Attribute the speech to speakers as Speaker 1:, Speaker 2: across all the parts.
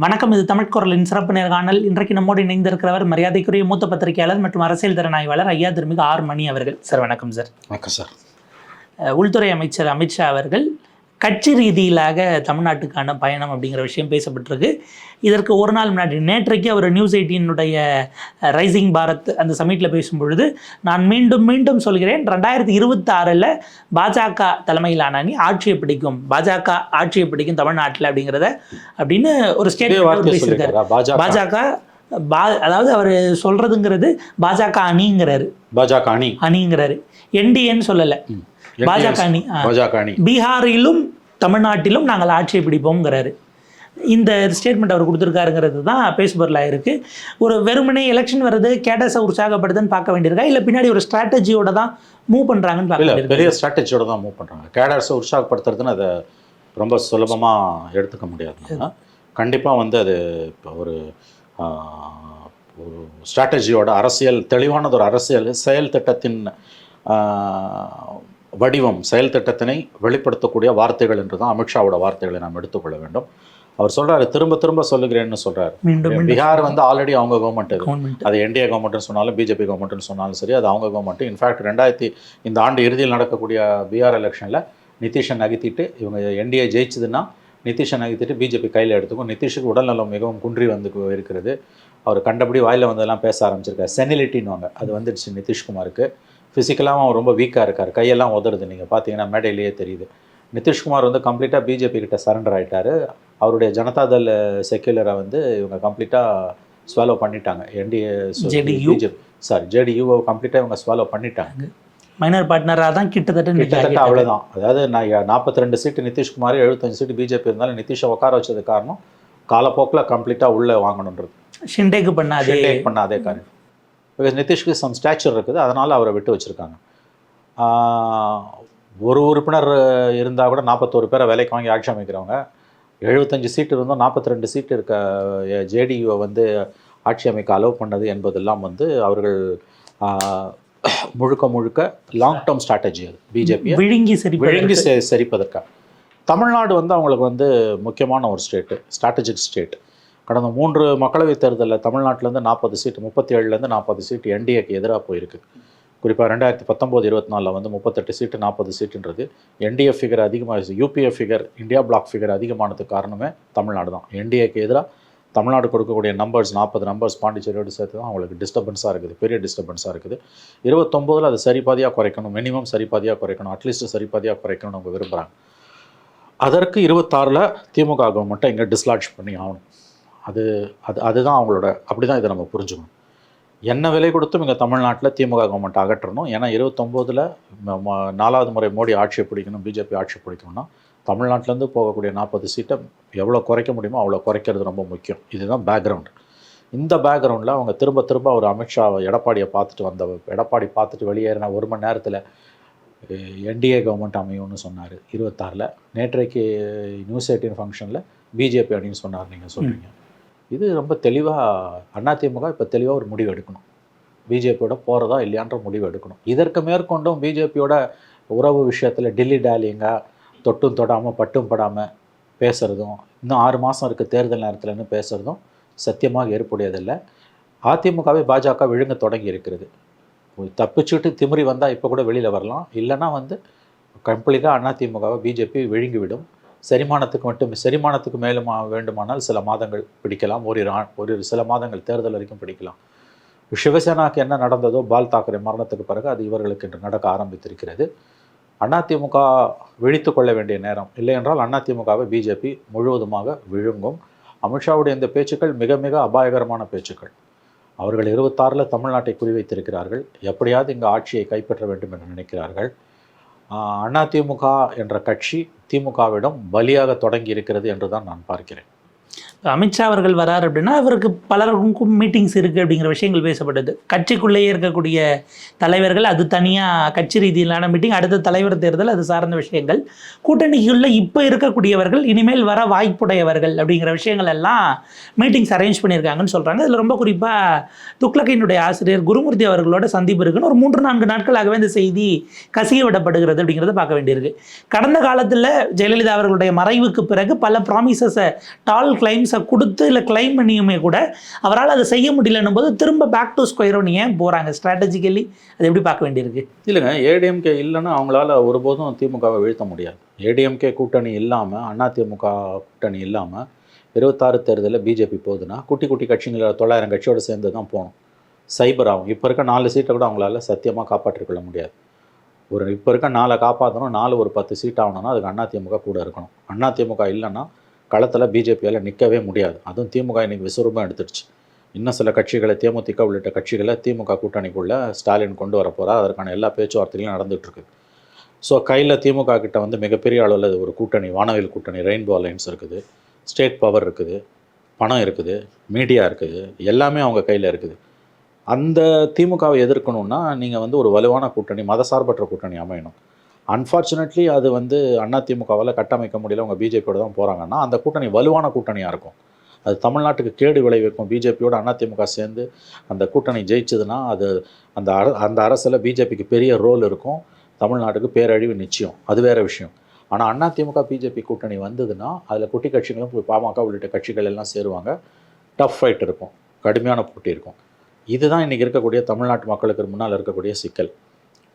Speaker 1: வணக்கம். இது தமிழ் குரலின் சிறப்பு நேர்காணல். இன்றைக்கு நம்மோடு இணைந்திருக்கிறவர் மரியாதைக்குரிய மூத்த பத்திரிகையாளர் மற்றும் அரசியல் திறனாய்வாளர் ஐயா திருமிகு ஆர் மணி அவர்கள். சார் வணக்கம். சார்
Speaker 2: வணக்கம் சார்.
Speaker 1: உள்துறை அமைச்சர் அமித்ஷா அவர்கள் கட்சி ரீதியிலாக தமிழ்நாட்டுக்கான பயணம் அப்படிங்கிற விஷயம் பேசப்பட்டிருக்கு. இதற்கு ஒரு நாள் முன்னாடி நேற்றைக்கு அவர் நியூஸ் 18 ரைசிங் பாரத் அந்த சமிட்டில் பேசும்பொழுது, நான் மீண்டும் மீண்டும் சொல்கிறேன், 2026 பாஜக தலைமையிலான அணி ஆட்சியை பிடிக்கும், பாஜக ஆட்சியை பிடிக்கும் தமிழ்நாட்டில் அப்படிங்கிறத அப்படின்னு ஒரு ஸ்டேட்மெண்ட் பேசியிருக்காரு. பாஜக அதாவது அவர் சொல்றதுங்கிறது பாஜக அணிங்கிறாரு,
Speaker 2: பாஜக
Speaker 1: அணிங்கிறாரு, என்டிஏன்னு சொல்லலை, பாஜக அணி. பீகாரிலும் தமிழ்நாட்டிலும் நாங்கள் ஆட்சியை பிடிப்போம்ங்கிறாரு. இந்த ஸ்டேட்மெண்ட் அவர் கொடுத்துருக்காருங்கிறது தான் பேசுபொருளாக இருக்குது. ஒரு வெறுமனே எலெக்ஷன் வருது கேடஸை உற்சாகப்படுதுன்னு பார்க்க வேண்டியிருக்கா, இல்லை பின்னாடி ஒரு ஸ்ட்ராட்டஜியோட தான் மூவ் பண்ணுறாங்கன்னு பார்க்க வேண்டியிருக்கா?
Speaker 2: பெரிய ஸ்ட்ராட்டஜியோட தான் மூவ் பண்ணுறாங்க. கேடஸை உற்சாகப்படுத்துறதுன்னு அதை ரொம்ப சுலபமாக எடுத்துக்க முடியாது. கண்டிப்பாக வந்து அது ஒரு ஸ்ட்ராட்டஜியோட அரசியல், தெளிவானது ஒரு அரசியல் செயல் திட்டத்தின் வடிவம், செயல் திட்டத்தினை வெளிப்படுத்தக்கூடிய வார்த்தைகள் என்று தான் அமித்ஷாவோட வார்த்தைகளை நாம் எடுத்துக்கொள்ள வேண்டும். அவர் சொல்றாரு, திரும்ப திரும்ப சொல்லுகிறேன்னு சொல்றாரு. பீகார் வந்து ஆல்ரெடி அவங்க கவர்மெண்ட், அது என்டிஏ கவர்மெண்ட்னு சொன்னாலும் பிஜேபி கவர்மெண்ட்னு சொன்னாலும் சரி, அது அவங்க கவர்மெண்ட். இன்ஃபேக்ட் இந்த ஆண்டு இறுதியில் நடக்கக்கூடிய பீகார் எலெக்ஷனில் நிதிஷை நகர்த்திட்டு இவங்க என்டிஏ ஜெயிச்சதுன்னா நிதிஷை நகர்த்திட்டு பிஜேபி கையில் எடுத்துக்கும். நிதிஷுக்கு உடல்நலம் மிகவும் குன்றி வந்து இருக்கிறது. அவர் கண்டபடி வாயில் வந்ததெல்லாம் பேச ஆரம்பிச்சிருக்காரு. செனிலிட்டின்னு அது வந்துடுச்சு நிதிஷ்குமாருக்கு. ஃபிசிக்கலாகவும் அவர் ரொம்ப வீக்காக இருக்கார், கையெல்லாம் உதறுது. நீங்கள் பார்த்தீங்கன்னா மேடையிலேயே தெரியுது. நிதிஷ்குமார் வந்து கம்ப்ளீட்டாக பிஜேபி கிட்ட சரண்டர் ஆகிட்டார். அவருடைய ஜனதாதள் செக்யுலரை வந்து இவங்க கம்ப்ளீட்டாக ஸ்வாலோ பண்ணிட்டாங்க. ஜேடியூவை கம்ப்ளீட்டாக இவங்க ஸ்வாலோ பண்ணிட்டாங்க.
Speaker 1: மைனர் பார்ட்னராக தான் கிட்டத்தட்ட
Speaker 2: அவ்வளோதான். அதாவது நான் 42 சீட்டு நிதிஷ்குமார், 75 சீட்டு பிஜேபி இருந்தாலும் நிதிஷை உட்கார வச்சது காரணம் காலப்போக்கில் கம்ப்ளீட்டாக உள்ளே வாங்கணுன்றது.
Speaker 1: ஷிண்டேக்கு பண்ணாதே
Speaker 2: காரணம். பிகாஸ் நிதிஷ்க்கு சம் ஸ்டாச்சர் இருக்குது, அதனால் அவரை விட்டு வச்சுருக்காங்க. ஒரு உறுப்பினர் இருந்தால் கூட 41 பேரை வேலைக்கு வாங்கி ஆட்சி அமைக்கிறவங்க, 75 சீட்டு இருந்தோம் 42 சீட்டு இருக்க ஜேடியூவை வந்து ஆட்சி அமைக்க அலோவ் பண்ணது என்பதெல்லாம் வந்து அவர்கள் முழுக்க லாங் டேர்ம் ஸ்ட்ராட்டஜி. அது பிஜேபி விழுங்கி சரிப்பதற்காக. தமிழ்நாடு வந்து அவங்களுக்கு வந்து முக்கியமான ஒரு ஸ்டேட்டு, ஸ்ட்ராட்டஜிக் ஸ்டேட். கடந்த 3 மக்களவைத் தேர்தலில் தமிழ்நாட்டிலேருந்து 40 சீட்டு, 37லேருந்து 40 சீட்டு என்டிஏக்கு எதிராக போயிருக்கு. குறிப்பாக 2019-24 வந்து 38 சீட்டு 40 சீட்டுன்றது என்டிஏ ஃபிகர் அதிகமாக, UPA figure, India bloc figure அதிகமானதுக்கு காரணமே தமிழ்நாடு தான். என்டிஏக்கு எதிராக தமிழ்நாடு கொடுக்கக்கூடிய நம்பர்ஸ் 40 நம்பர்ஸ் பாண்டிச்சேரியோடு சேர்த்து தான் அவங்களுக்கு டிஸ்டர்பன்ஸாக இருக்குது, பெரிய டிஸ்டர்பன்ஸாக இருக்குது. 29 அது சரிபாதியாக குறைக்கணும், மினிமம் சரிபாதியாக குறைக்கணும், அட்லீஸ்ட் சரிபாதியாக குறைக்கணும்னு அவங்க விரும்புகிறாங்க. அதற்கு 26 திமுக கவர்மெண்ட்டை இங்கே டிஸ்லாட்ஜ் பண்ணி ஆகணும். அதுதான் அவங்களோட, அப்படி தான் இதை நம்ம புரிஞ்சுக்கணும். என்ன விலை கொடுத்தும் இங்கே தமிழ்நாட்டில் திமுக கவர்மெண்ட் அகற்றணும். ஏன்னா 29 4வது முறை மோடி ஆட்சியை பிடிக்கணும், பிஜேபி ஆட்சி பிடிக்கணும்னா தமிழ்நாட்டிலேருந்து போகக்கூடிய 40 சீட்டை எவ்வளோ குறைக்க முடியுமோ அவ்வளோ குறைக்கிறது ரொம்ப முக்கியம். இதுதான் பேக்ரவுண்ட். இந்த பேக்ரவுண்டில் அவங்க திரும்ப அவர் அமித்ஷா எடப்பாடி பார்த்துட்டு வெளியேறின 1 மணி நேரத்தில் என்டிஏ கவர்மெண்ட் அமையும்னு சொன்னார் 26. நேற்றைக்கு நியூஸ் 18 ஃபங்க்ஷனில் பிஜேபி அப்படின்னு சொன்னார். நீங்கள் சொல்கிறீங்க, இது ரொம்ப தெளிவாக அதிமுக இப்போ தெளிவாக ஒரு முடிவு எடுக்கணும். பிஜேபியோட போகிறதா இல்லையான்ற முடிவு எடுக்கணும். இதற்கு மேற்கொண்டும் பிஜேபியோட உறவு விஷயத்தில் டில்லி டாலிங்காக தொட்டும் தொடாமல் பட்டும் படாமல் பேசுகிறதும், இன்னும் 6 மாதம் இருக்குது தேர்தல் நேரத்தில்னு பேசுகிறதும் சத்தியமாக ஏற்புடையதில்லை. அதிமுகவை பாஜக விழுங்க தொடங்கி இருக்கிறது. தப்பிச்சுட்டு திமிரி வந்தால் இப்போ கூட வெளியில் வரலாம், இல்லைனா வந்து கம்ப்ளீட்டாக அதிமுகவை பிஜேபி விழுங்கிவிடும். செரிமானத்துக்கு மேலும் வேண்டுமானால் சில மாதங்கள் பிடிக்கலாம், ஒரு சில மாதங்கள் தேர்தல் வரைக்கும் பிடிக்கலாம். சிவசேனாவுக்கு என்ன நடந்ததோ பால் தாக்கரே மரணத்துக்கு பிறகு அது இவர்களுக்கு இன்று நடக்க ஆரம்பித்திருக்கிறது. அதிமுக விழித்து கொள்ள வேண்டிய நேரம், இல்லை என்றால் அதிமுகவை பிஜேபி முழுவதுமாக விழுங்கும். அமித்ஷாவுடைய இந்த பேச்சுக்கள் மிக மிக அபாயகரமான பேச்சுக்கள். அவர்கள் 26 தமிழ்நாட்டை குறிவைத்திருக்கிறார்கள். எப்படியாவது இங்கு ஆட்சியை கைப்பற்ற வேண்டும் என்று நினைக்கிறார்கள். அதிமுக என்ற கட்சி திமுகவிடம் பலியாக தொடங்கி இருக்கிறது என்று தான் நான் பார்க்கிறேன்.
Speaker 1: அமித்ஷா அவர்கள் வரார் அப்படின்னா அவருக்கு பலருக்கும் மீட்டிங்ஸ் இருக்குது அப்படிங்கிற விஷயங்கள் பேசப்பட்டது. கட்சிக்குள்ளேயே இருக்கக்கூடிய தலைவர்கள் அது தனியாக கட்சி ரீதியிலான மீட்டிங், அடுத்த தலைவர் தேர்தல் அது சார்ந்த விஷயங்கள், கூட்டணிக்குள்ளே இப்போ இருக்கக்கூடியவர்கள் இனிமேல் வர வாய்ப்புடையவர்கள் அப்படிங்கிற விஷயங்கள் எல்லாம் மீட்டிங்ஸ் அரேஞ்ச் பண்ணியிருக்காங்கன்னு சொல்கிறாங்க. இதில் ரொம்ப குறிப்பாக துக்ளக்கினுடைய ஆசிரியர் குருமூர்த்தி அவர்களோட சந்திப்பு இருக்குன்னு ஒரு 3-4 நாட்களாகவே இந்த செய்தி கசிய விடப்படுகிறது அப்படிங்கிறத பார்க்க வேண்டியிருக்கு. கடந்த காலத்தில் ஜெயலலிதா அவர்களுடைய மறைவுக்கு பிறகு பல ப்ராமிசஸை டால் கிளைம்ஸை கொடுத்து இல்லை கிளைம் பண்ணியுமே கூட அவரால் அதை செய்ய முடியலன்னும் போது திரும்ப பேக் டு ஸ்கொயர் ஒன் ஏன் போகிறாங்க? ஸ்ட்ராட்டஜிக்கலி அது எப்படி பார்க்க வேண்டியிருக்கு?
Speaker 2: இல்லைங்க, ஏடிஎம்கே இல்லைன்னா அவங்களால ஒருபோதும் திமுகவை வீழ்த்த முடியாது. ஏடிஎம்கே கூட்டணி இல்லாமல், அதிமுக கூட்டணி இல்லாமல் 26 தேர்தலில் பிஜேபி போகுதுன்னா குட்டி குட்டி கட்சிகளில் 900 கட்சியோடு சேர்ந்து தான் போகணும். சைபர் ஆகும். இப்போ இருக்க 4 சீட்டை கூட அவங்களால சத்தியமாக காப்பாற்றிக்கொள்ள முடியாது. இப்போ இருக்க 4 காப்பாற்றணும், 4 ஒரு 10 சீட் ஆகணும்னா அதுக்கு அதிமுக கூட இருக்கணும். அதிமுக இல்லைன்னா களத்தில் பிஜேபியால் நிற்கவே முடியாது. அதுவும் திமுக இன்றைக்கி விசுரூபம் எடுத்துடுச்சு. இன்னும் சில கட்சிகளை, தேமுதிக உள்ளிட்ட கட்சிகளை திமுக கூட்டணிக்குள்ளே ஸ்டாலின் கொண்டு வர போகிறார். அதற்கான எல்லா பேச்சுவார்த்தைகளும் நடந்துகிட்ருக்கு. ஸோ கையில் திமுக கிட்ட வந்து மிகப்பெரிய அளவில் ஒரு கூட்டணி, வானவில் கூட்டணி, ரெயின்போ அலைன்ஸ் இருக்குது, ஸ்டேட் பவர் இருக்குது, பணம் இருக்குது, மீடியா இருக்குது, எல்லாமே அவங்க கையில் இருக்குது. அந்த திமுகவை எதிர்க்கணுன்னா நீங்கள் வந்து ஒரு வலுவான கூட்டணி, மதசார்பற்ற கூட்டணி அமையணும். அன்ஃபார்ச்சுனேட்லி அது வந்து அதிமுகவால் கட்டமைக்க முடியல, அவங்க பிஜேபியோட தான் போகிறாங்கன்னா அந்த கூட்டணி வலுவான கூட்டணியாக இருக்கும். அது தமிழ்நாட்டுக்கு கேடு விளைவிக்கும். பிஜேபியோட அதிமுக சேர்ந்து அந்த கூட்டணி ஜெயிச்சதுன்னா அது அந்த அரசில் பிஜேபிக்கு பெரிய ரோல் இருக்கும். தமிழ்நாட்டுக்கு பேரழிவு நிச்சயம், அது வேறு விஷயம். ஆனால் அதிமுக பிஜேபி கூட்டணி வந்ததுன்னா அதில் குட்டி கட்சிகளும் பாமக உள்ளிட்ட கட்சிகள் எல்லாம் சேருவாங்க. டஃப் ஃபைட் இருக்கும், கடுமையான போட்டி இருக்கும். இதுதான் இன்றைக்கி இருக்கக்கூடிய தமிழ்நாட்டு மக்களுக்கு முன்னால் இருக்கக்கூடிய சிக்கல்.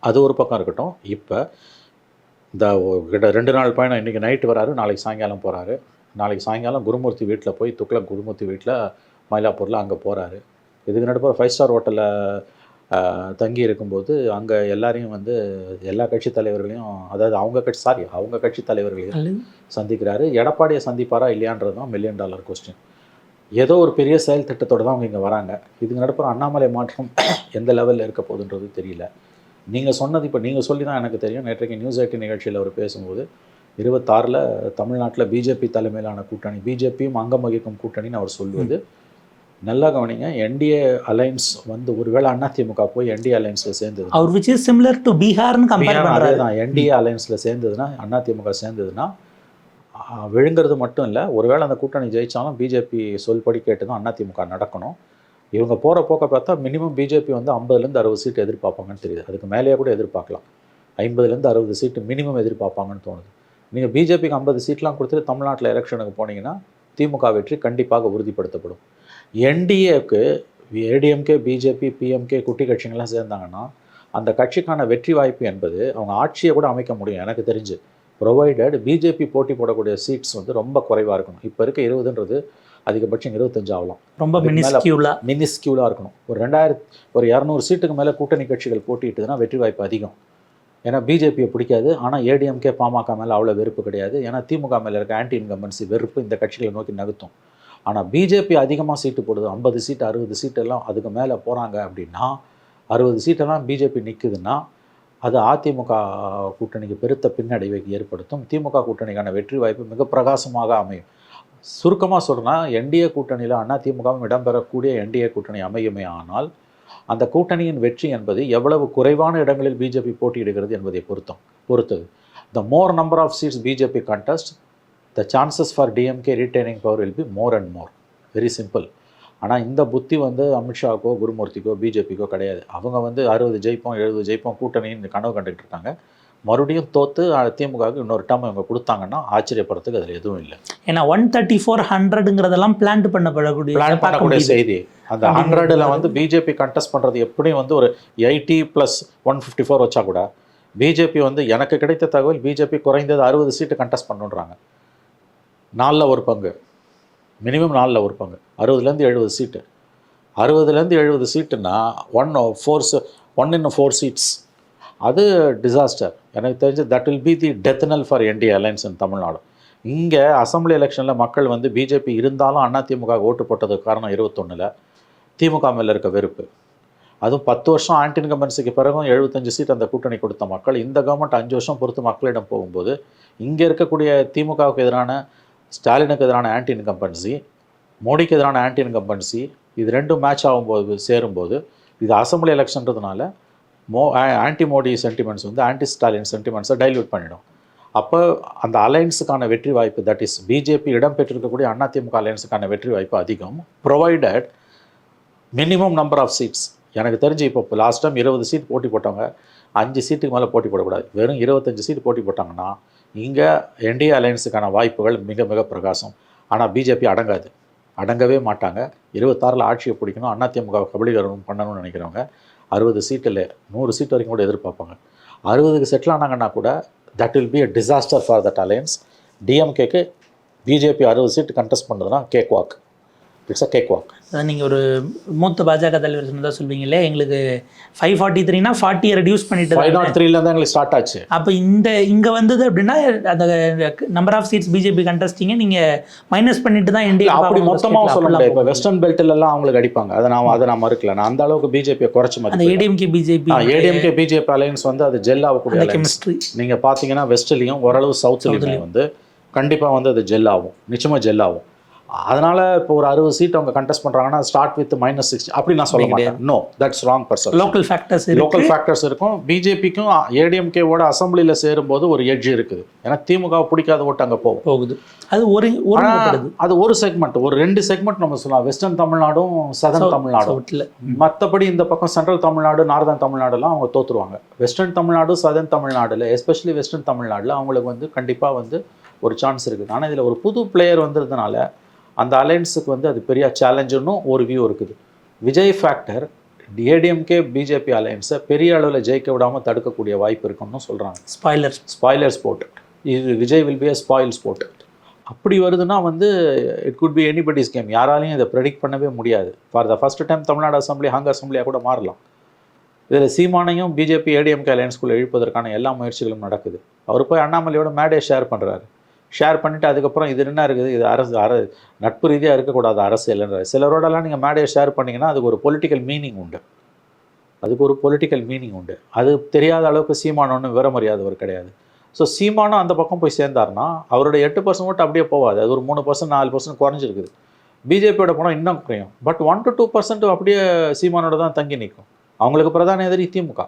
Speaker 2: அது ஒரு பக்கம் இருக்கட்டும். இப்போ இந்த 2 நாள் பயணம், இன்றைக்கி நைட்டு வராரு, நாளைக்கு சாயங்காலம் போகிறாரு. நாளைக்கு சாயங்காலம் குருமூர்த்தி வீட்டில் போய், துக்ளக் குருமூர்த்தி வீட்டில் மயிலாப்பூரில் அங்கே போகிறாரு. இதுக்கு நடுப்புற 5 ஸ்டார் ஹோட்டலில் தங்கி இருக்கும்போது அங்கே எல்லாரையும் வந்து எல்லா கட்சி தலைவர்களையும், அதாவது அவங்க கட்சி தலைவர்களையும் சந்திக்கிறாரு. எடப்பாடியை சந்திப்பாரா இல்லையான்றது தான் $1 மில்லியன் கொஸ்டின். ஏதோ ஒரு பெரிய செயல் திட்டத்தோடு தான் அவங்க இங்கே வராங்க. இதுக்கு நடுப்புற அண்ணாமலை மாற்றம் எந்த லெவலில் இருக்க போகுதுன்றது தெரியல. நீங்கள் சொன்னது இப்போ நீங்கள் சொல்லி தான் எனக்கு தெரியும். நேற்றைக்கு நியூஸ் 18 நிகழ்ச்சியில் அவர் பேசும்போது 26 தமிழ்நாட்டில் பிஜேபி தலைமையிலான கூட்டணி, பிஜேபியும் அங்கம் வகிக்கும் கூட்டணின்னு அவர் சொல்லுவது. நல்லா கவனிங்க, என்டிஏ அலைன்ஸ் வந்து ஒருவேளை அதிமுக போய் என்டிஏ அலைன்ஸில் சேர்ந்தது,
Speaker 1: அவர் விச் இஸ் சிமிலர் டு பீகார்னு கம்பேர் பண்ணுறாரு.
Speaker 2: அதே தான், என்டிஏ அலைன்ஸில் சேர்ந்ததுன்னா, அதிமுக சேர்ந்ததுன்னா விழுங்கிறது மட்டும் இல்லை, ஒருவேளை அந்த கூட்டணி ஜெயித்தாலும் பிஜேபி சொல்படி கேட்டு தான் அதிமுக நடக்கணும். இவங்க போகிற போக்க பார்த்தா மினிமம் பிஜேபி வந்து 50லேருந்து 60 சீட்டு எதிர்பார்ப்பாங்கன்னு தெரியுது. அதுக்கு மேலேயே கூட எதிர்பார்க்கலாம். 50லேருந்து 60 சீட்டு மினிமம் எதிர்பார்ப்பாங்கன்னு தோணுது. நீங்கள் பிஜேபிக்கு 50 சீட்லாம் கொடுத்துட்டு தமிழ்நாட்டில் எலெக்ஷனுக்கு போனீங்கன்னா திமுக வெற்றி கண்டிப்பாக உறுதிப்படுத்தப்படும். என்டிஏக்கு ஏடிஎம்கே, பிஜேபி, பிஎம்கே குட்டி கட்சிகள்லாம் சேர்ந்தாங்கன்னா அந்த கட்சிக்கான வெற்றி வாய்ப்பு என்பது அவங்க ஆட்சியை கூட அமைக்க முடியும் எனக்கு தெரிஞ்சு, ப்ரொவைடட் பிஜேபி போட்டி போடக்கூடிய சீட்ஸ் வந்து ரொம்ப குறைவாக இருக்கணும். இப்போ இருக்க 20ன்றது அதிகபட்சம் 25 ஆகலாம்.
Speaker 1: ரொம்ப
Speaker 2: மினிஸ்கியூலாக இருக்கணும். ஒரு 200 சீட்டுக்கு மேலே கூட்டணி கட்சிகள் போட்டிட்டுதுன்னா வெற்றி வாய்ப்பு அதிகம். ஏன்னா பிஜேபியை பிடிக்காது. ஆனால் ஏடிஎம்கே, பாமக மேலே அவ்வளோ வெறுப்பு கிடையாது. ஏன்னா திமுக மேலே இருக்க ஆன்டி இன்கம்பன்சி வெறுப்பு இந்த கட்சிகளை நோக்கி நகர்த்தும். ஆனால் பிஜேபி அதிகமாக சீட்டு போடுது, 50 சீட்டு 60 சீட்டெல்லாம் அதுக்கு மேலே போகிறாங்க அப்படின்னா, 60 சீட்டெல்லாம் பிஜேபி நிற்குதுன்னா அது அதிமுக கூட்டணிக்கு பெருத்த பின்னடைவை ஏற்படுத்தும். திமுக கூட்டணிக்கான வெற்றி வாய்ப்பு மிக பிரகாசமாக அமையும். சுருக்கமாக சொல்கிறேன்னா, என்டிஏ கூட்டணியில் அதிமுகவும் இடம்பெறக்கூடிய என்டிஏ கூட்டணி அமையுமே ஆனால் அந்த கூட்டணியின் வெற்றி என்பது எவ்வளவு குறைவான இடங்களில் பிஜேபி போட்டியிடுகிறது என்பதை பொறுத்தது. The more number of seats BJP contest, the chances for DMK retaining power will be more and more. Very simple. ஆனால் இந்த புத்தி வந்து அமித்ஷாவுக்கோ, குருமூர்த்திக்கோ, பிஜேபிக்கோ கிடையாது. அவங்க வந்து 60 ஜெயிப்போம், 70 ஜெயிப்போம் கூட்டணின்னு கனவு கண்டுகிட்டு இருக்காங்க. மறுபடியும் தோற்று திமுகவுக்கு இன்னொரு டம் இவங்க கொடுத்தாங்கன்னா ஆச்சரியப்படுறதுக்கு அதில் எதுவும் இல்லை.
Speaker 1: ஏன்னா 134-100ங்கிறதெல்லாம் பிளான் பண்ணக்கூடிய
Speaker 2: செய்தி. அந்த 100ல் வந்து பிஜேபி கண்டெஸ்ட் பண்ணுறது எப்படியும் வந்து ஒரு 80 + 154 வச்சா கூட பிஜேபி வந்து, எனக்கு கிடைத்த தகவல், பிஜேபி குறைந்தது 60 சீட்டு கண்டெஸ்ட் பண்ணுன்றாங்க. 4ல் ஒரு பங்கு, மினிமம் 4ல் ஒரு பங்கு, 60லேருந்து 70 சீட்டு. 60லேருந்து 70 சீட்டுன்னா 1 in 4 சீட்ஸ். அது டிசாஸ்டர். எனக்கு தெரிஞ்சு that will be the death நெல் ஃபார் என்டிஏ அலைன்ஸ் இன் தமிழ்நாடு. இங்கே அசம்பிளி எலெக்ஷனில் மக்கள் வந்து பிஜேபி இருந்தாலும் அதிமுக ஓட்டு போட்டதுக்கு காரணம் 21ல் திமுக மேலே இருக்க வெறுப்பு. அதுவும் 10 வருஷம் ஆன்டி இன்கம்பன்சிக்கு பிறகும் 75 சீட் அந்த கூட்டணி கொடுத்த மக்கள் இந்த கவர்மெண்ட் 5 வருஷம் பொறுத்து மக்களிடம் போகும்போது இங்கே இருக்கக்கூடிய திமுகவுக்கு எதிரான, ஸ்டாலினுக்கு எதிரான ஆன்டி இன்கம்பன்சி, மோடிக்கு எதிரான ஆன்டி இன்கம்பன்சி, இது ரெண்டும் மேட்ச் ஆகும்போது சேரும்போது இது அசம்பிளி எலெக்ஷன்றதுனால ஆன்டி மோடி சென்டிமெண்ட்ஸ் வந்து ஆன்டி ஸ்டாலின் சென்டிமெண்ட்ஸை டைல்யூட் பண்ணிடும். அப்போ அந்த அலைன்ஸுக்கான வெற்றி வாய்ப்பு, தட் இஸ் பிஜேபி இடம்பெற்றிருக்கக்கூடிய அதிமுக அலைன்ஸுக்கான வெற்றி வாய்ப்பு அதிகம், provided minimum number of seats. எனக்கு தெரிஞ்சு இப்போ லாஸ்ட் டைம் 20 சீட் போட்டி போட்டவங்க 5 சீட்டுக்கு மேலே போட்டி போடக்கூடாது. வெறும் 25 சீட் போட்டி போட்டாங்கன்னா இங்கே என்டிஏ அலைன்ஸுக்கான வாய்ப்புகள் மிக மிக பிரகாசம். ஆனால் பிஜேபி அடங்கவே மாட்டாங்க. 26 ஆட்சியை பிடிக்கணும், அதிமுக கபலீகரணம் பண்ணணும்னு நினைக்கிறவங்க 60 சீட்டில் 100 சீட் வரைக்கும் கூட எதிர்பார்ப்பாங்க. 60க்கு செட்டில் ஆனாங்கன்னா கூட that will be a disaster for that alliance. டிஎம்கேக்கு பிஜேபி 60 சீட்டு கண்டெஸ்ட் பண்ணுறதுனா cake walk. It's a cake walk.
Speaker 1: அதான் நீங்கள் ஒரு மூத்த பாஜக தலைவர் சொன்னதாக சொல்வீங்களே, எங்களுக்கு 543னா 40 ரெடியூஸ் பண்ணிட்டு
Speaker 2: 503 எங்களுக்கு ஸ்டார்ட் ஆச்சு.
Speaker 1: அப்போ இங்கே வந்தது அப்படின்னா அந்த நம்பர் ஆஃப் சீட்ஸ் பிஜேபி கண்டஸ்டிங்க நீங்கள் மைனஸ் பண்ணிட்டு தான் என்டி.
Speaker 2: அப்படி மொத்தமாக சொல்ல முடியாது. இப்போ வெஸ்டர்ன் பெல்ட்லாம் அவங்களுக்கு அடிப்பாங்க, அதை நான் மறுக்கல. நான் அந்த அளவுக்கு பிஜேபியை குறைச்சி மாதிரி
Speaker 1: அந்த ஏடிஎம்கே
Speaker 2: பிஜேபி அலையன்ஸ் வந்து அது ஜெல் ஆகக்கூடிய கெமிஸ்ட்ரி. நீங்கள் பார்த்தீங்கன்னா வெஸ்ட்லேயும் ஓரளவு சவுத்லேயும் வந்து கண்டிப்பாக வந்து அது ஜெல் ஆகும், நிச்சயமாக ஜெல் ஆகும். அதனால் இப்போ ஒரு 60 சீட் அவங்க கண்டெஸ்ட் பண்ணுறாங்கன்னா ஸ்டார்ட் வித் -60 அப்படி நான் சொல்ல மாட்டேன். No, that's wrong person.
Speaker 1: Local factors
Speaker 2: இருக்கும். பிஜேபிக்கும் ஏடிஎம்கேவோட அசம்பிளியில் சேரும்போது ஒரு எட்ஜ் இருக்குது. ஏன்னா திமுக பிடிக்காத ஓட்டு அங்கே போகுது. அது ஒரு செக்மெண்ட், ஒரு 2 செக்மெண்ட் நம்ம சொல்லலாம். வெஸ்டர்ன் தமிழ்நாடும் சதர்ன் தமிழ்நாடும். மற்றபடி இந்த பக்கம் சென்ட்ரல் தமிழ்நாடு, நார்தன் தமிழ்நாடுலாம் அவங்க தோற்றுருவாங்க. வெஸ்டர்ன் தமிழ்நாடு, சதர்ன் தமிழ்நாடுல எஸ்பெஷலி வெஸ்டர்ன் தமிழ்நாடுல அவங்களுக்கு வந்து கண்டிப்பாக வந்து ஒரு சான்ஸ் இருக்குது. ஆனால் இதில் ஒரு புது பிளேயர் வந்ததுனால அந்த அலையன்ஸுக்கு வந்து அது பெரிய சேலஞ்சுன்னு ஒரு வியூ இருக்குது. விஜய் ஃபேக்டர் ஏடிஎம்கே பிஜேபி அலையன்ஸை பெரிய அளவில் ஜெயிக்க விடாமல் தடுக்கக்கூடிய வாய்ப்பு இருக்குன்னு சொல்கிறாங்க. Spoiler sport. இது Vijay will be a spoil sport. அப்படி வருதுன்னா வந்து it could be anybody's game. யாராலையும் இதை ப்ரெடிக்ட் பண்ணவே முடியாது. For the first time Tamil Nadu assembly hung அசம்பிளியாக கூட மாறலாம். இதில் சீமானையும் பிஜேபி ஏடிஎம்கே அலையன்ஸ்குள்ளே இழுப்பதற்கான எல்லா முயற்சிகளும் நடக்குது. அவர் போய் அண்ணாமலையோட மேடே ஷேர் பண்ணுறாரு. ஷேர் பண்ணிவிட்டு அதுக்கப்புறம் இது என்ன இருக்குது, இது நட்பு ரீதியாக இருக்கக்கூடாது அரசியல்ன்ற. சிலரோடலாம் நீங்கள் மேடையை ஷேர் பண்ணிங்கன்னா அதுக்கு ஒரு பொலிட்டிக்கல் மீனிங் உண்டு. அது தெரியாத அளவுக்கு சீமானம் ஒன்றும் விவரமறியாதவர் கிடையாது. ஸோ சீமானம் அந்த பக்கம் போய் சேர்ந்தார்னா அவருடைய 8% ஓட்டு அப்படியே போகாது. அது ஒரு 3%, 4% குறைஞ்சிருக்குது. பிஜேபியோட போனால் இன்னும் குறையும். பட் 1 to 2% அப்படியே சீமானோட தான் தங்கி நிற்கும். அவங்களுக்கு பிரதான எதிரி திமுக.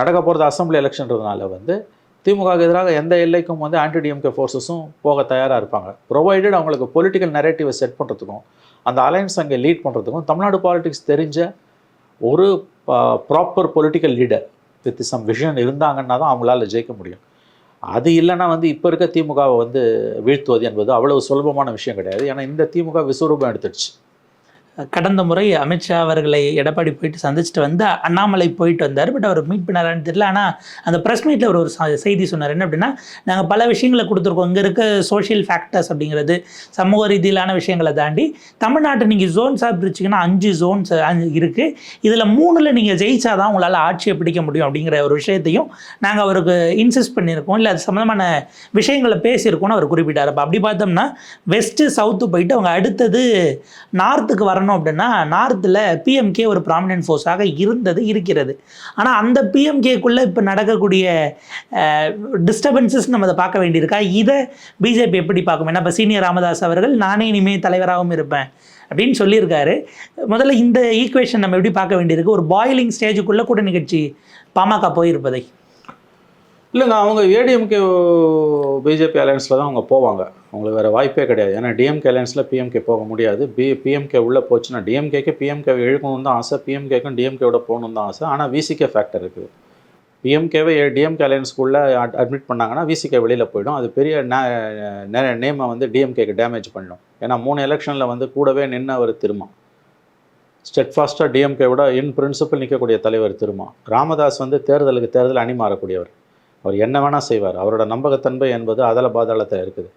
Speaker 2: நடக்க போகிறது அசம்பிளி எலெக்ஷன்றதுனால வந்து திமுகவுக்கு எதிராக எந்த எல்லைக்கும் வந்து ஆன்டி டிஎம்கே ஃபோர்ஸஸும் போக தயாராக இருப்பாங்க. ப்ரொவைடட் அவங்களுக்கு பொலிட்டிக்கல் நரேட்டிவை செட் பண்ணுறதுக்கும் அந்த அலையன்ஸ் அங்கே லீட் பண்ணுறதுக்கும் தமிழ்நாடு பாலிடிக்ஸ் தெரிஞ்ச ஒரு proper political leader with some vision இருந்தாங்கன்னா தான் அவங்களால ஜெயிக்க முடியும். அது இல்லைன்னா வந்து இப்போ இருக்க திமுகவை வந்து வீழ்த்துவது என்பது அவ்வளவு சுலபமான விஷயம் கிடையாது. ஏன்னா இந்த திமுக விஸ்வரூபம் எடுத்துடுச்சு.
Speaker 1: கடந்த முறை அமித்ஷா அவர்களை எடப்பாடி போயிட்டு சந்திச்சுட்டு வந்து அண்ணாமலை போயிட்டு வந்தார். பட் அவர் மீட் பண்ணாரான்னு தெரியல. ஆனால் அந்த ப்ரெஸ் மீட்டில் ஒரு செய்தி சொன்னார். என்ன அப்படின்னா, நாங்கள் பல விஷயங்களை கொடுத்துருக்கோம். இங்கே இருக்க சோஷியல் ஃபேக்டர்ஸ் அப்படிங்கிறது சமூக ரீதியிலான விஷயங்களை தாண்டி தமிழ்நாட்டை நீங்கள் ஜோன்ஸாக பிரிச்சிங்கன்னா 5 ஜோன்ஸ் இருக்குது. இதில் 3ல் நீங்கள் ஜெயிச்சாதான் உங்களால் ஆட்சியை பிடிக்க முடியும் அப்படிங்கிற ஒரு விஷயத்தையும் நாங்கள் அவருக்கு இன்சிஸ்ட் பண்ணியிருக்கோம். இல்லை அது சம்மந்தமான விஷயங்களை பேசியிருக்கோம்னு அவர் குறிப்பிட்டார். அப்போ அப்படி பார்த்தோம்னா வெஸ்ட்டு சவுத்து போயிட்டு அவங்க அடுத்தது நார்த்துக்கு வரணும் அப்படின்னா நார்த்தில் பிஎம்கே ஒரு ப்ராமினன்ட் ஃபோர்ஸாக இருக்கிறது. ஆனால் அந்த பிஎம்கேக்குள்ளே இப்போ நடக்கக்கூடிய டிஸ்டர்பன்சஸ் நம்ம அதை பார்க்க வேண்டியிருக்கா? இதை பிஜேபி எப்படி பார்க்கும்? ஏன்னா இப்போ சீனியர் ராமதாஸ் அவர்கள் நானே இனிமேல் தலைவராகவும் இருப்பேன் அப்படின்னு சொல்லியிருக்காரு. முதல்ல இந்த ஈக்குவேஷன் நம்ம எப்படி பார்க்க வேண்டியிருக்கு? ஒரு பாயிலிங் ஸ்டேஜுக்குள்ளே கூட்டணி கட்சி பாமக போயிருப்பதை.
Speaker 2: இல்லைங்க, அவங்க ஏடிஎம்கே பிஜேபி அலையன்ஸில் தான் அவங்க போவாங்க. அவங்களுக்கு வேறு வாய்ப்பே கிடையாது. ஏன்னா டிஎம்கே அலையன்ஸில் பிஎம்கே போக முடியாது. பிஎம்கே உள்ளே போச்சுன்னா டிஎம்கேக்கு பிஎம்கே இழுக்கணும்னு தான் ஆசை, பிஎம்கேக்கும் டிஎம்கேவோட போகணுன்னு தான் ஆசை. ஆனால் விசிகே ஃபேக்டர் இருக்குது. பிஎம்கேவை டிஎம்கே அலையன்ஸ்குள்ளே அட்மிட் பண்ணாங்கன்னா விசிகே வெளியில் போயிடும். அது பெரிய நேமை வந்து டிஎம்கேக்கு டேமேஜ் பண்ணிடும். ஏன்னா 3 எலெக்ஷனில் வந்து கூடவே நின்று அவர் திரும்ப ஸ்டெட்ஃபாஸ்ட்டாக டிஎம்கேவோட இன் பிரின்சிபல் நிற்கக்கூடிய தலைவர் திரும்ப. ராமதாஸ் வந்து தேர்தல் அணி மாறக்கூடியவர். அவர் என்ன வேணால் செய்வார். அவரோட நம்பகத்தன்மை என்பது அதல பாதாளத்தில் இருக்குது.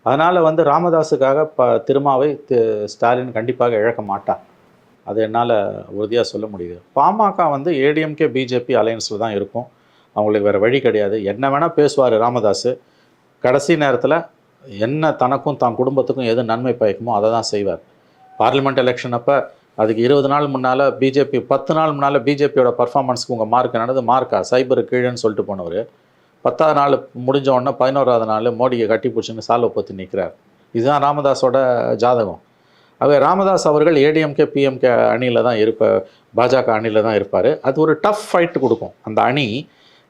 Speaker 2: அதனால் வந்து ராமதாஸுக்காக திருமாவை ஸ்டாலின் கண்டிப்பாக இழக்க மாட்டார். அது என்னால் உறுதியாக சொல்ல முடியுது. பாமக வந்து ஏடிஎம்கே பிஜேபி அலையன்ஸில் தான் இருக்கும். அவங்களுக்கு வேறு வழி கிடையாது. என்ன வேணால் பேசுவார் ராமதாஸ். கடைசி நேரத்தில் என்ன தனக்கும் தான் குடும்பத்துக்கும் எது நன்மை பயக்குமோ அதை தான் செய்வார். பார்லிமெண்ட் எலெக்ஷன் அப்போ அதுக்கு 20 நாள் முன்னால் 10 நாள் முன்னால் பிஜேபியோட பர்ஃபார்மன்ஸுக்கு உங்கள் மார்க் என்னது மார்க்கா சைபர் கீழேன்னு சொல்லிட்டு போனவர் 10வது நாள் முடிஞ்ச உடனே 11வது நாள் மோடியை கட்டி பிடிச்சின்னு சால்வை பற்றி நிற்கிறார். இதுதான் ராமதாஸோட ஜாதகம். ஆகவே ராமதாஸ் அவர்கள் ஏடிஎம்கே பிஎம்கே அணியில் தான் பாஜக அணியில் தான் இருப்பார். அது ஒரு டஃப் ஃபைட் கொடுக்கும். அந்த அணி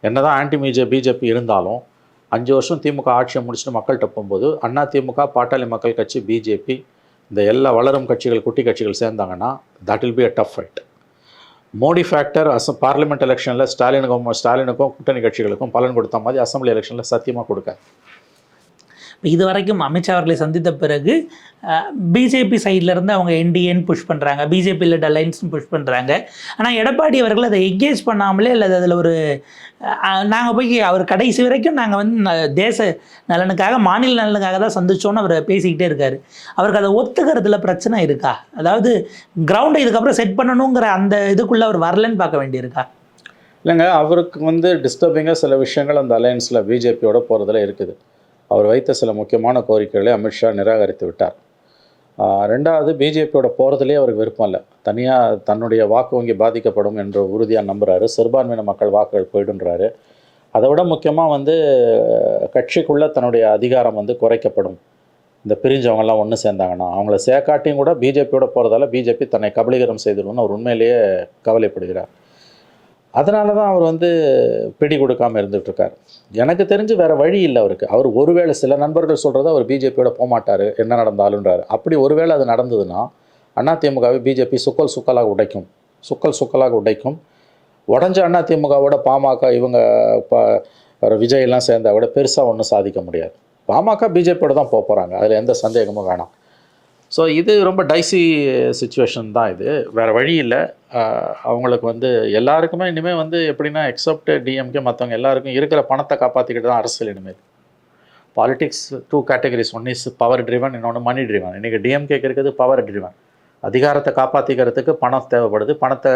Speaker 2: என்ன தான் ஆன்டி பிஜேபி இருந்தாலும் 5 வருஷம் திமுக ஆட்சியை முடிச்சுட்டு மக்கள்கிட்ட போகும்போது அண்ணா திமுக, பாட்டாளி மக்கள் கட்சி, பிஜேபி இந்த எல்லா வளரும் கட்சிகள், குட்டி கட்சிகள் சேர்ந்தாங்கன்னா that will be a tough fight. Modi factor parliament எலெக்ஷனில் ஸ்டாலினுக்கும் கூட்டணி கட்சிகளுக்கும் பலன் கொடுத்த மாதிரி அசம்பிளி எலெக்ஷனில் சத்தியமாக கொடுக்க.
Speaker 1: இப்போ இது வரைக்கும் அமித்ஷா அவர்களை சந்தித்த பிறகு பிஜேபி சைட்லேருந்து அவங்க என்டிஏன்னு புஷ் பண்ணுறாங்க, பிஜேபியில் அலைன்ஸ்னு புஷ் பண்ணுறாங்க. ஆனால் எடப்பாடி அவர்கள் அதை எங்கேஜ் பண்ணாமலே அல்லது அதில் ஒரு நாங்கள் போய் அவர் கடைசி வரைக்கும் நாங்கள் வந்து தேச நலனுக்காக மாநில நலனுக்காக தான் சந்திச்சோன்னு அவர் பேசிக்கிட்டே இருக்கார். அவருக்கு அதை ஒத்துக்கிறதுல பிரச்சனை இருக்கா? அதாவது கிரவுண்டை இதுக்கப்புறம் செட் பண்ணணுங்கிற அந்த இதுக்குள்ளே அவர் வரலன்னு பார்க்க வேண்டியிருக்கா?
Speaker 2: இல்லைங்க, அவருக்கு வந்து டிஸ்டர்பிங்காக சில விஷயங்கள் அந்த அலையன்ஸில் பிஜேபியோட போகிறதுல இருக்குது. அவர் வைத்த சில முக்கியமான கோரிக்கைகளை அமித்ஷா நிராகரித்து விட்டார். ரெண்டாவது, பிஜேபியோட போகிறதுலேயே அவருக்கு விருப்பம் இல்லை. தனியாக தன்னுடைய வாக்கு வங்கி பாதிக்கப்படும் என்ற உறுதியாக நம்புகிறாரு. சிறுபான்மையின மக்கள் வாக்குகள் போயிடுன்றாரு. அதை விட முக்கியமாக வந்து கட்சிக்குள்ளே தன்னுடைய அதிகாரம் வந்து குறைக்கப்படும். இந்த பிரிஞ்சவங்கெல்லாம் ஒன்று சேர்ந்தாங்கன்னா அவங்கள சேர்க்காட்டியும் கூட பிஜேபியோட போகிறதால பிஜேபி தன்னை கபலீகரம் செய்திடும்னு அவர் உண்மையிலேயே கவலைப்படுகிறார். அதனால தான் அவர் வந்து பிடி கொடுக்காமல் இருந்துகிட்ருக்கார். எனக்கு தெரிஞ்சு வேறு வழி இல்லை அவருக்கு. அவர் ஒருவேளை சில நண்பர்கள் சொல்கிறத அவர் பிஜேபியோட போகமாட்டார் என்ன நடந்தாலுன்றார். அப்படி ஒருவேளை அது நடந்ததுன்னா அதிமுகவை பிஜேபி சுக்கலாக உடைக்கும். உடஞ்ச அதிமுகவோட பாமக இவங்க விஜயெல்லாம் சேர்ந்தா விட பெருசாக ஒன்றும் சாதிக்க முடியாது. பாமக பிஜேபியோட தான் போகிறாங்க, அதில் எந்த சந்தேகமும் வேணாம். ஸோ இது ரொம்ப டைசி சுச்சுவேஷன் தான் இது, வேறு வழி இல்லை. அவங்களுக்கு வந்து எல்லாருக்குமே இனிமேல் வந்து எப்படின்னா எக்ஸப்ட் டிஎம்கே மற்றவங்க எல்லாருக்கும் இருக்கிற பணத்தை காப்பாற்றிக்கிட்டு தான் அரசியல் இனிமேல். Politics 2 categories, one is power driven, இன்னொன்று மணி ட்ரிவன். இன்றைக்கி டிஎம்கேக்கு இருக்கிறது பவர் ட்ரிவன். அதிகாரத்தை காப்பாற்றிக்கிறதுக்கு பணம் தேவைப்படுது, பணத்தை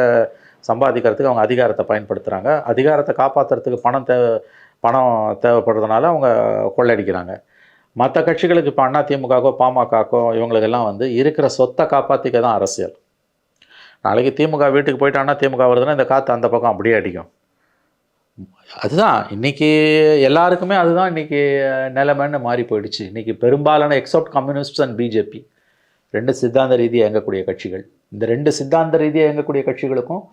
Speaker 2: சம்பாதிக்கிறதுக்கு அவங்க அதிகாரத்தை பயன்படுத்துகிறாங்க. அதிகாரத்தை காப்பாற்றுறதுக்கு பணம் தேவைப்படுறதுனால அவங்க கொள்ளடிக்கிறாங்க. மற்ற கட்சிகளுக்கு இப்போ அதிமுகவோ பாமகக்கோ இவங்களுக்கெல்லாம் வந்து இருக்கிற சொத்தை காப்பாற்றிக்க தான் அரசியல். நாளைக்கு திமுக வீட்டுக்கு போயிட்டு திமுக வருதுன்னா இந்த காற்று அந்த பக்கம் அப்படியே அடிக்கும். அதுதான் இன்றைக்கி எல்லாருக்குமே அதுதான் இன்றைக்கி நிலைமைன்னு மாறி போயிடுச்சு. இன்றைக்கி பெரும்பாலான எக்ஸப்ட் கம்யூனிஸ்ட்ஸ் அண்ட் பிஜேபி 2 சித்தாந்த ரீதியாக இயங்கக்கூடிய கட்சிகள். இந்த 2 சித்தாந்த ரீதியாக இயங்கக்கூடிய கட்சிகளுக்கும்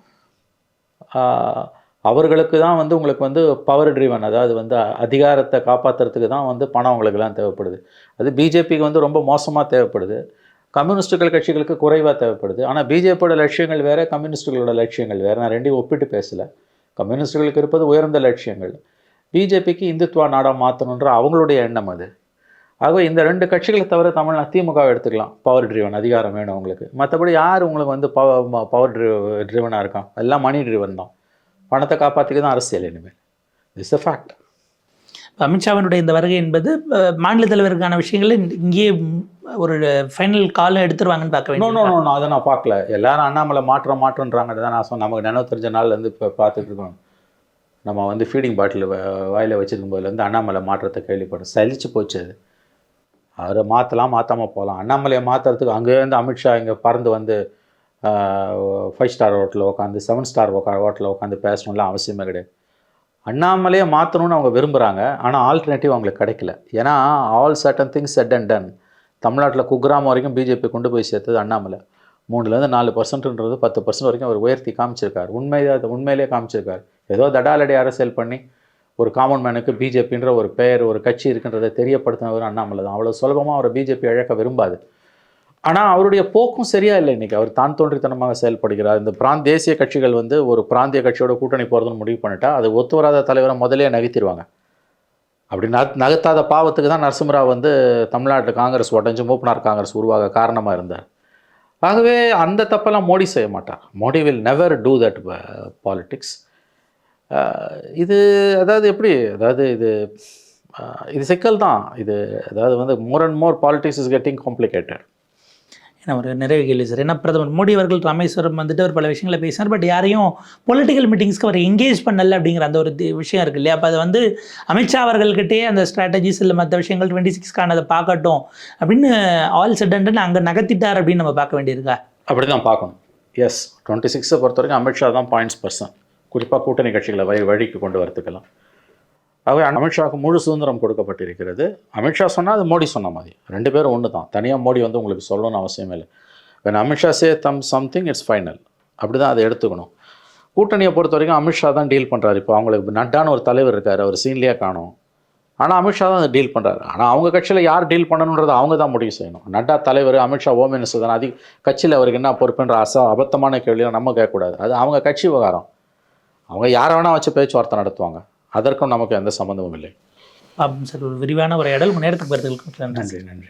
Speaker 2: அவர்களுக்கு தான் வந்து உங்களுக்கு வந்து பவர் ட்ரிவன், அதாவது வந்து அதிகாரத்தை காப்பாற்றுறதுக்கு தான் வந்து பணம் அவங்களுக்குலாம் தேவைப்படுது. அது பிஜேபிக்கு வந்து ரொம்ப மோசமாக தேவைப்படுது, கம்யூனிஸ்டுகள் கட்சிகளுக்கு குறைவாக தேவைப்படுது. ஆனால் பிஜேபியோட லட்சியங்கள் வேறு, கம்யூனிஸ்டுகளோட லட்சியங்கள் வேறு. நான் ரெண்டையும் ஒப்பிட்டு பேசலை. கம்யூனிஸ்டுகளுக்கு இருப்பது உயர்ந்த லட்சியங்கள், பிஜேபிக்கு இந்துத்துவா நாடாக மாற்றணுன்ற அவங்களுடைய எண்ணம் அது. ஆகவே இந்த 2 கட்சிகளை தவிர திமுகவை எடுத்துக்கலாம், பவர் ட்ரிவன், அதிகாரம் வேணும் அவங்களுக்கு. மற்றபடி யார் உங்களுக்கு வந்து பவர் ட்ரிவனாக இருக்கான்? எல்லாம் மணி ட்ரிவன் தான். பணத்தை காப்பாற்றிக்க தான் அரசியல் இனிமேல். It's a fact.
Speaker 1: அமித்ஷாவினுடைய இந்த வருகை என்பது மாநில தலைவருக்கான விஷயங்களை இங்கேயே ஒரு ஃபைனல் காலம் எடுத்துருவாங்கன்னு பார்க்க வேண்டும்.
Speaker 2: நோ, அதை நான் பார்க்கல. எல்லாரும் அண்ணாமலை மாற்றன்றாங்க தான் நான் சொன்னேன். நமக்கு நினைவு தெரிஞ்ச நாள்லேருந்து இப்போ பார்த்துட்டு இருக்கோம். நம்ம வந்து ஃபீடிங் பாட்டில் வாயில் வச்சுருக்கும் போதுலேருந்து அண்ணாமலை மாற்றத்தை கேள்விப்படும். சலிச்சு போச்சு அது. அவரை மாற்றாமல் போகலாம். அண்ணாமலையை மாற்றுறதுக்கு அங்கேருந்து அமித்ஷா இங்கே பறந்து வந்து 5 ஸ்டார் ஹோட்டலில் உட்காந்து 7 ஸ்டார் ஹோட்டலில் உட்காந்து பேசணும்லாம் அவசியமே கிடையாது. அண்ணாமலையை மாற்றணும்னு அவங்க விரும்புகிறாங்க, ஆனால் ஆல்டர்னேட்டிவ் அவங்களுக்கு கிடைக்கல. ஏன்னா all certain things set and ton. தமிழ்நாட்டில் குக்கிராமம் வரைக்கும் பிஜேபி கொண்டு போய் சேர்த்தது அண்ணாமலை. 3லேருந்து 4%ன்றது 10% வரைக்கும் அவர் உயர்த்தி காமிச்சிருக்கார். உண்மையிலே காமிச்சிருக்கார். ஏதோ தடாலடி அரசியல் பண்ணி ஒரு காமன் மேனுக்கு பிஜேபின்ற ஒரு பெயர், ஒரு கட்சி இருக்குன்றதை தெரியப்படுத்தினவர் அண்ணாமலை தான். அவ்வளோ சுலபமாக அவரை பிஜேபி இழக்க விரும்பாது. ஆனால் அவருடைய போக்கும் சரியாக இல்லை. இன்றைக்கி அவர் தான் தோன்றித்தனமாக செயல்படுகிறார். இந்த தேசிய கட்சிகள் வந்து ஒரு பிராந்திய கட்சியோட கூட்டணி போகிறதுன்னு முடிவு பண்ணிட்டா அது ஒத்து வராத தலைவரை முதலே நகர்த்திடுவாங்க. அப்படி நகர்த்தாத பாவத்துக்கு தான் நரசிம்மராவ் வந்து தமிழ்நாட்டில் காங்கிரஸ் உடஞ்சி மூப்பனார் காங்கிரஸ் உருவாக காரணமாக இருந்தார். ஆகவே அந்த தப்பெல்லாம் மோடி செய்ய மாட்டார். Modi will never do that politics. இது அதாவது எப்படி, அதாவது இது சிக்கல் தான் இது. அதாவது வந்து more and more politics is getting complicated.
Speaker 1: ஒரு நிறைய கேள்வி சார். ஏன்னா பிரதமர் மோடி அவர்கள் ராமேஸ்வரம் வந்துட்டு அவர் பல விஷயங்களை பேசினார், பட் யாரையும் பொலிட்டிக்கல் மீட்டிங்ஸ்க்கு அவர் என்கேஜ் பண்ணல அப்படிங்கிற அந்த ஒரு விஷயம் இருக்குது இல்லையா? அப்போ அது வந்து அமித்ஷா அவர்கள்கிட்டே அந்த ஸ்ட்ராட்டஜிஸ் இல்லை மற்ற விஷயங்கள் 26க்கான அதை பார்க்கட்டும் அப்படின்னு ஆல் செட்டன்ட்டு அங்கே நகர்த்திட்டார் அப்படின்னு நம்ம பார்க்க வேண்டியிருக்கா?
Speaker 2: அப்படி தான் பார்க்கணும். எஸ், 26 பொறுத்த வரைக்கும் அமித்ஷா தான் பாயிண்ட்ஸ் பர்சன். குறிப்பாக கூட்டணி கட்சிகளை வழிக்கு கொண்டு வரத்துக்கலாம். ஆகவே அமித்ஷாவுக்கு முழு சுதந்திரம் கொடுக்கப்பட்டிருக்கிறது. அமித்ஷா சொன்னால் அது மோடி சொன்ன மாதிரி 2 பேரும் ஒன்று தான். தனியாக மோடி வந்து உங்களுக்கு சொல்லணும்னு அவசியமே இல்லை. when Amit Shah say something it's final, அப்படி தான் அதை எடுத்துக்கணும். கூட்டணியை பொறுத்த வரைக்கும் அமித்ஷா தான் டீல் பண்ணுறாரு. இப்போ அவங்களுக்கு நட்டான ஒரு தலைவர் இருக்கார், அவர் சீன்லேயே காணும். ஆனால் அமித்ஷா தான் அதை டீல் பண்ணுறாரு. ஆனால் அவங்க கட்சியில் யார் டீல் பண்ணணுன்றதை அவங்க தான் முடிவு செய்யணும். நட்டா தலைவர், அமித்ஷா ஹோம் மினிஸ்டர் தானே, கட்சியில் அவருக்கு என்ன பொறுப்புன்ற அபத்தமான கேள்வியெல்லாம் நம்ம கேட்கக்கூடாது. அது அவங்க கட்சி விவகாரம். அவங்க யாரை வேணால் வச்சு பேச்சுவார்த்தை நடத்துவாங்க. அதற்கும் நமக்கு எந்த சம்மந்தமும் இல்லை.
Speaker 1: சார் ஒரு விரிவான உரையாடல் நேரத்துக்கு வருதலுக்கு நன்றி.
Speaker 2: நன்றி.